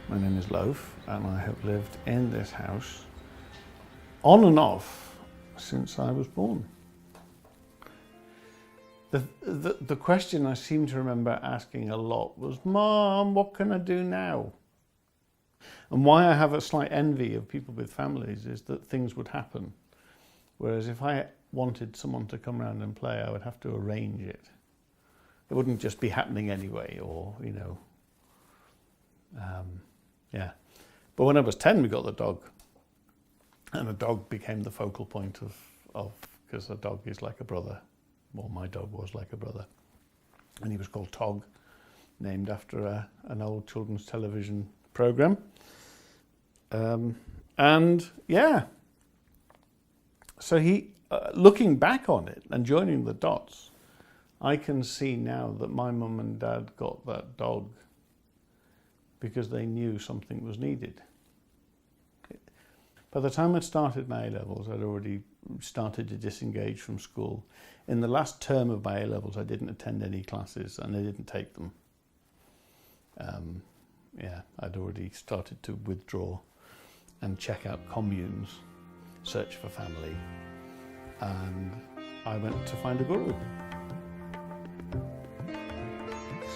My name is Loaf, and I have lived in this house on and off since I was born. The question I seem to remember asking a lot was, "Mom, what can I do now?" And why I have a slight envy of people with families is that things would happen. Whereas if I wanted someone to come around and play, I would have to arrange it. It wouldn't just be happening anyway, or, you know. Yeah. But when I was 10, we got the dog. And the dog became the focal point of because a dog is like a brother. Well, my dog was like a brother. And he was called Tog, named after an old children's television program. And yeah, so looking back on it and joining the dots, I can see now that my mum and dad got that dog because they knew something was needed. By the time I'd started my A-levels, I'd already started to disengage from school. In the last term of my A-levels, I didn't attend any classes and I didn't take them. I'd already started to withdraw and check out communes, search for family, and I went to find a guru.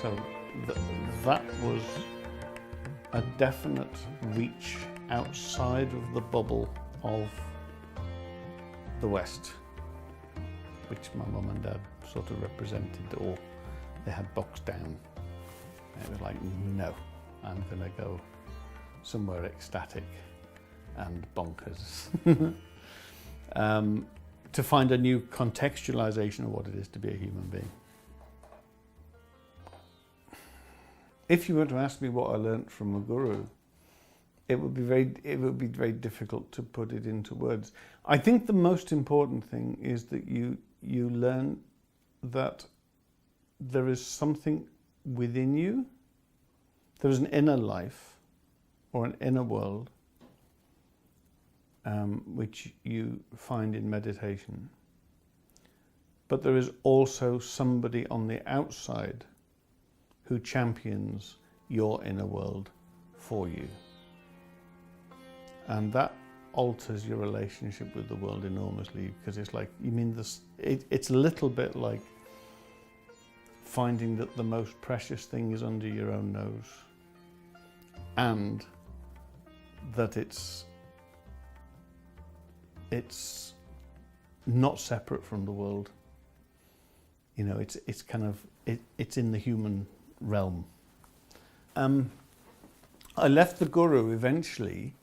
So that was a definite reach outside of the bubble of the West, which my mum and dad sort of represented, or they had boxed down. And it was like, no, I'm going to go somewhere ecstatic and bonkers to find a new contextualization of what it is to be a human being. If you were to ask me what I learnt from a guru, it would be very difficult to put it into words. I think the most important thing is that you learn that there is something within you. There is an inner life or an inner world which you find in meditation. But there is also somebody on the outside who champions your inner world for you. And that alters your relationship with the world enormously, because it's like, it's a little bit like finding that the most precious thing is under your own nose, and that it's not separate from the world. You know, it's in the human realm. I left the guru eventually.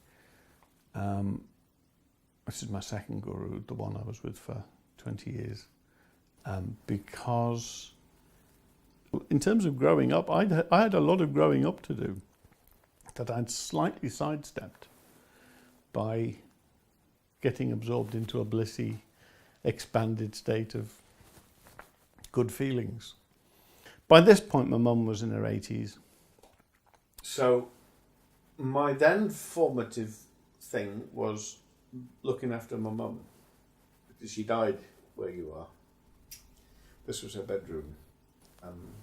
This is my second guru, the one I was with for 20 years, because in terms of growing up, I had a lot of growing up to do that I'd slightly sidestepped by getting absorbed into a blissy, expanded state of good feelings. By this point, my mum was in her 80s. So my then formative thing was looking after my mum, because she died where you are. This was her bedroom.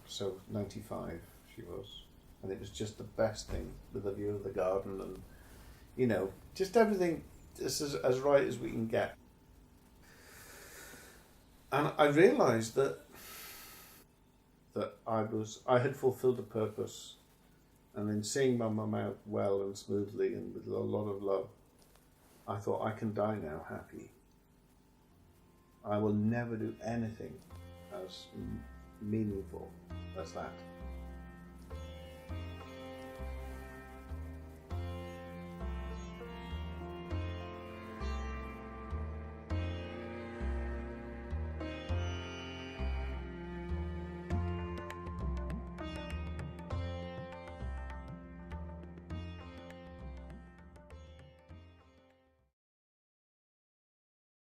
So 95 she was. And it was just the best thing, with a view of the garden and, you know, just everything just as right as we can get. And I realised that I had fulfilled a purpose, and in seeing my mum out well and smoothly and with a lot of love, I thought, I can die now happy. I will never do anything as meaningful as that.